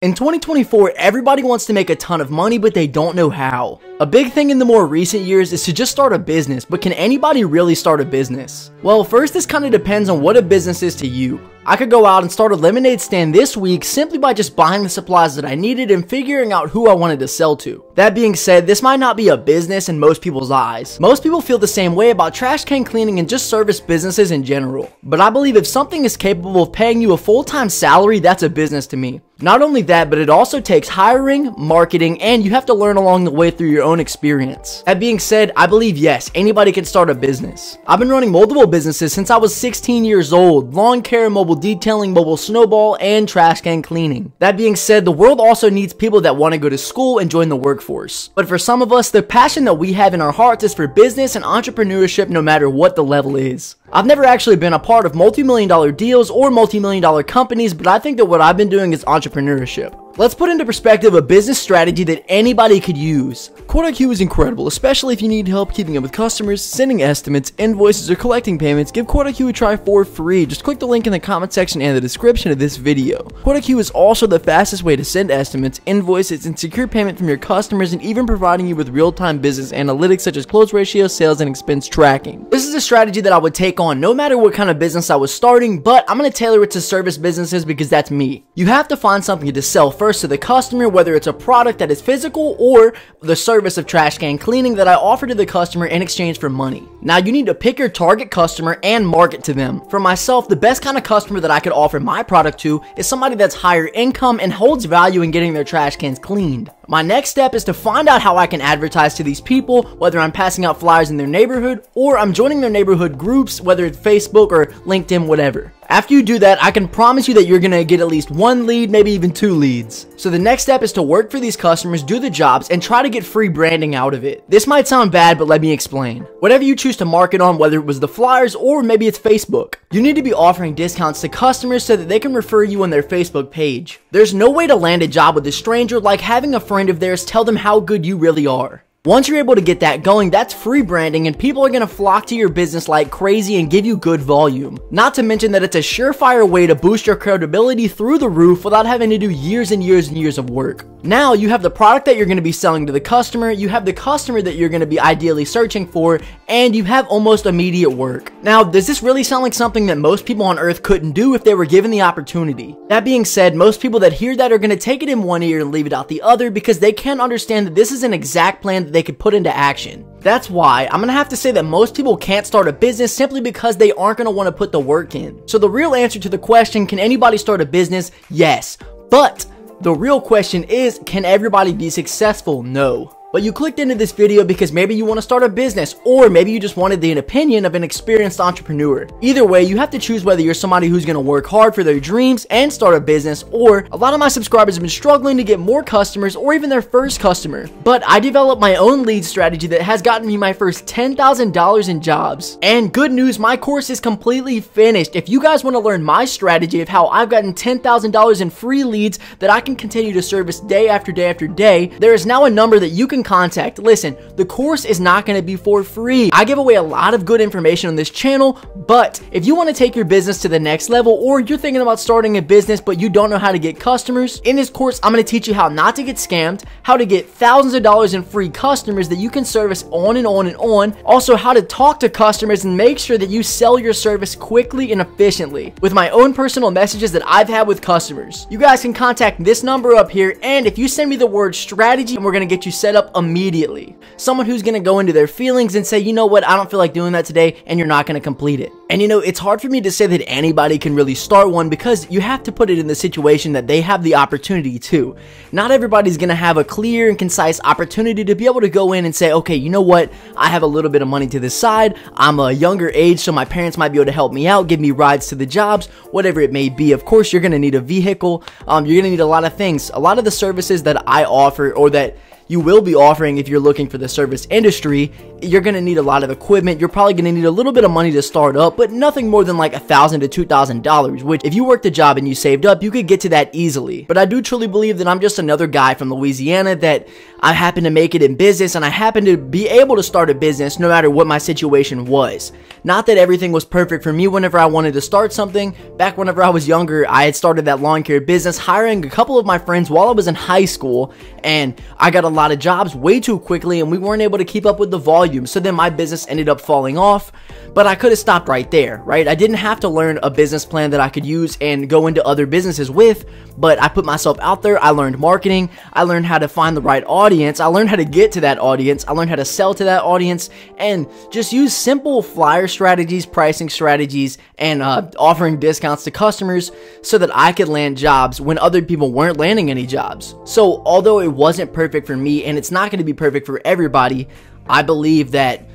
In 2024, everybody wants to make a ton of money, but they don't know how. A big thing in the more recent years is to just start a business, but can anybody really start a business? Well, first, this kind of depends on what a business is to you. I could go out and start a lemonade stand this week simply by just buying the supplies that I needed and figuring out who I wanted to sell to. That being said, this might not be a business in most people's eyes. Most people feel the same way about trash can cleaning and just service businesses in general. But I believe if something is capable of paying you a full-time salary, that's a business to me. Not only that, but it also takes hiring, marketing, and you have to learn along the way through your own experience. That being said, I believe yes, anybody can start a business. I've been running multiple businesses since I was 16 years old: lawn care, mobile detailing, mobile snowball, and trash can cleaning. That being said, the world also needs people that want to go to school and join the workforce. But for some of us, the passion that we have in our hearts is for business and entrepreneurship, no matter what the level is. I've never actually been a part of multi-million-dollar deals or multi-million-dollar companies, but I think that what I've been doing is entrepreneurship. Let's put into perspective a business strategy that anybody could use. 𝗤𝘂cie is incredible, especially if you need help keeping up with customers, sending estimates, invoices, or collecting payments. Give 𝗤𝘂cie a try for free. Just click the link in the comment section and the description of this video. 𝗤𝘂cie is also the fastest way to send estimates, invoices, and secure payment from your customers, and even providing you with real-time business analytics such as close ratio, sales, and expense tracking. This is a strategy that I would take on no matter what kind of business I was starting, but I'm going to tailor it to service businesses because that's me. You have to find something to sell first to the customer, whether it's a product that is physical or the service of trash can cleaning that I offer to the customer in exchange for money. Now, you need to pick your target customer and market to them. For myself, the best kind of customer that I could offer my product to is somebody that's higher income and holds value in getting their trash cans cleaned. My next step is to find out how I can advertise to these people, whether I'm passing out flyers in their neighborhood or I'm joining their neighborhood groups, whether it's Facebook or LinkedIn, whatever. After you do that, I can promise you that you're gonna get at least one lead, maybe even 2 leads. So the next step is to work for these customers, do the jobs, and try to get free branding out of it. This might sound bad, but let me explain. Whatever you choose to market on, whether it was the flyers or maybe it's Facebook, you need to be offering discounts to customers so that they can refer you on their Facebook page. There's no way to land a job with a stranger like having a friend of theirs tell them how good you really are. Once you're able to get that going, that's free branding and people are going to flock to your business like crazy and give you good volume. Not to mention that it's a surefire way to boost your credibility through the roof without having to do years and years and years of work. Now you have the product that you're going to be selling to the customer, you have the customer that you're going to be ideally searching for, and you have almost immediate work. Now, does this really sound like something that most people on earth couldn't do if they were given the opportunity? That being said, most people that hear that are going to take it in one ear and leave it out the other because they can't understand that this is an exact plan that they could put into action. That's why I'm gonna have to say that most people can't start a business simply because they aren't gonna want to put the work in. So the real answer to the question, can anybody start a business? Yes. But the real question is, can everybody be successful? No. But you clicked into this video because maybe you want to start a business, or maybe you just wanted the opinion of an experienced entrepreneur. Either way, you have to choose whether you're somebody who's going to work hard for their dreams and start a business, or a lot of my subscribers have been struggling to get more customers or even their first customer. But I developed my own lead strategy that has gotten me my first $10,000 in jobs. And good news, my course is completely finished. If you guys want to learn my strategy of how I've gotten $10,000 in free leads that I can continue to service day after day after day, there is now a number that you can contact. Listen, the course is not going to be for free. I give away a lot of good information on this channel, but if you want to take your business to the next level, or you're thinking about starting a business but you don't know how to get customers, in this course I'm going to teach you how not to get scammed, how to get thousands of dollars in free customers that you can service on and on and on, also how to talk to customers and make sure that you sell your service quickly and efficiently with my own personal messages that I've had with customers. You guys can contact this number up here, and if you send me the word strategy, we're going to get you set up immediately. Someone who's going to go into their feelings and say, you know what, I don't feel like doing that today, and you're not going to complete it. And you know, it's hard for me to say that anybody can really start one because you have to put it in the situation that they have the opportunity to. Not everybody's going to have a clear and concise opportunity to be able to go in and say, okay, you know what, I have a little bit of money to the side, I'm a younger age, so my parents might be able to help me out, give me rides to the jobs, whatever it may be. Of course, you're going to need a vehicle, you're going to need a lot of things. A lot of the services that I offer, or that you will be offering if you're looking for the service industry. You're going to need a lot of equipment. You're probably going to need a little bit of money to start up, but nothing more than like $1,000 to $2,000, which if you worked a job and you saved up, you could get to that easily. But I do truly believe that I'm just another guy from Louisiana, that I happen to make it in business, and I happen to be able to start a business no matter what my situation was. Not that everything was perfect for me whenever I wanted to start something. Back whenever I was younger, I had started that lawn care business, hiring a couple of my friends while I was in high school, and I got a lot of jobs way too quickly, and we weren't able to keep up with the volume. So then my business ended up falling off, but I could have stopped right there, right? I didn't have to learn a business plan that I could use and go into other businesses with, but I put myself out there. I learned marketing. I learned how to find the right audience. I learned how to get to that audience. I learned how to sell to that audience, and just use simple flyer strategies, pricing strategies, and offering discounts to customers so that I could land jobs when other people weren't landing any jobs. So although it wasn't perfect for me, and it's not going to be perfect for everybody, I believe that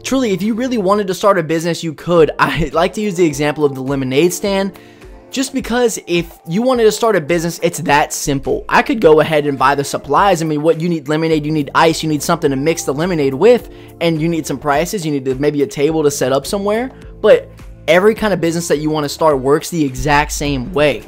truly, if you really wanted to start a business, you could. I like to use the example of the lemonade stand, just because if you wanted to start a business, it's that simple. I could go ahead and buy the supplies. I mean, what you need: lemonade, you need ice, you need something to mix the lemonade with, and you need some prices, you need maybe a table to set up somewhere. But every kind of business that you want to start works the exact same way.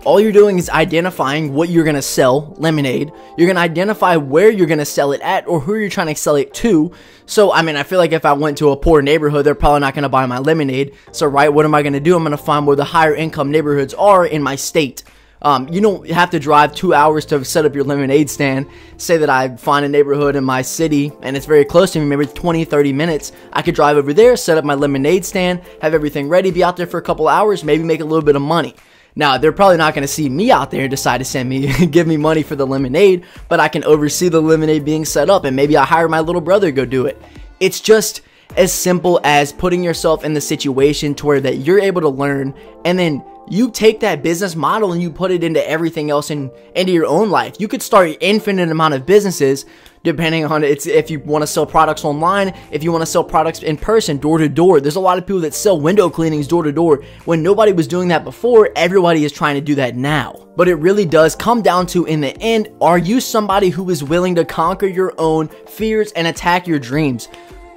All you're doing is identifying what you're going to sell, lemonade. You're going to identify where you're going to sell it at, or who you're trying to sell it to. So, I mean, I feel like if I went to a poor neighborhood, they're probably not going to buy my lemonade. So, right, what am I going to do? I'm going to find where the higher income neighborhoods are in my state. You don't have to drive 2 hours to set up your lemonade stand. Say that I find a neighborhood in my city and it's very close to me, maybe 20, 30 minutes. I could drive over there, set up my lemonade stand, have everything ready, be out there for a couple hours, maybe make a little bit of money. Now, they're probably not going to see me out there and decide to send me, give me money for the lemonade, but I can oversee the lemonade being set up, and maybe I hire my little brother to go do it. It's just as simple as putting yourself in the situation to where that you're able to learn, and then you take that business model and you put it into everything else into your own life. You could start an infinite amount of businesses depending on if you want to sell products online, if you want to sell products in person, door to door. There's a lot of people that sell window cleanings door to door. When nobody was doing that before, everybody is trying to do that now. But it really does come down to, in the end, are you somebody who is willing to conquer your own fears and attack your dreams?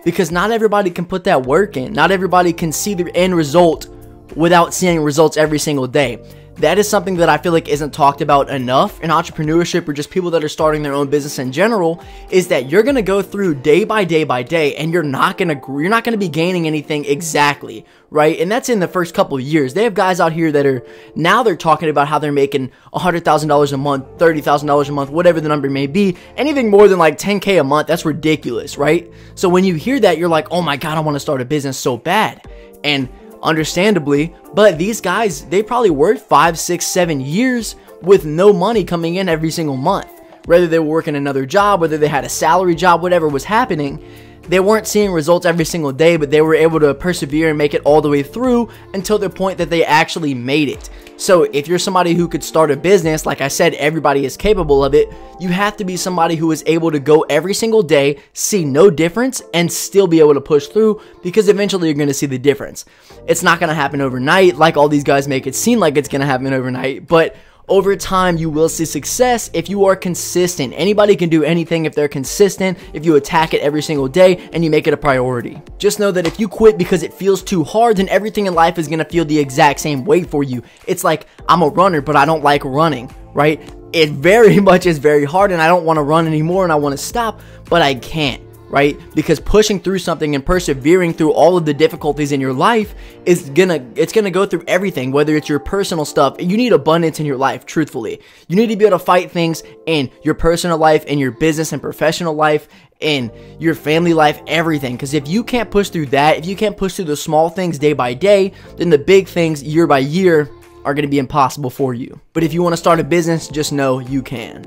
Because not everybody can put that work in. Not everybody can see the end result without seeing results every single day. That is something that I feel like isn't talked about enough in entrepreneurship, or just people that are starting their own business in general, is that you're going to go through day by day by day, and you're not going to be gaining anything exactly, right? And that's in the first couple of years. They have guys out here that are now they're talking about how they're making $100,000 a month, $30,000 a month, whatever the number may be. Anything more than like $10K a month, that's ridiculous, right? So when you hear that, you're like, oh my God, I want to start a business so bad. And understandably, but these guys, they probably worked 5, 6, 7 years with no money coming in every single month. Whether they were working another job, whether they had a salary job, whatever was happening, they weren't seeing results every single day, but they were able to persevere and make it all the way through until the point that they actually made it. So if you're somebody who could start a business, like I said, everybody is capable of it. You have to be somebody who is able to go every single day, see no difference, and still be able to push through, because eventually you're going to see the difference. It's not going to happen overnight, like all these guys make it seem like it's going to happen overnight, but over time, you will see success if you are consistent. Anybody can do anything if they're consistent, if you attack it every single day and you make it a priority. Just know that if you quit because it feels too hard, then everything in life is going to feel the exact same way for you. It's like, I'm a runner, but I don't like running, right? It very much is very hard, and I don't want to run anymore, and I want to stop, but I can't. Right? Because pushing through something and persevering through all of the difficulties in your life it's gonna go through everything, whether it's your personal stuff. You need abundance in your life, truthfully. You need to be able to fight things in your personal life, in your business and professional life, in your family life, everything. Because if you can't push through that, if you can't push through the small things day by day, then the big things year by year are going to be impossible for you. But if you want to start a business, just know you can.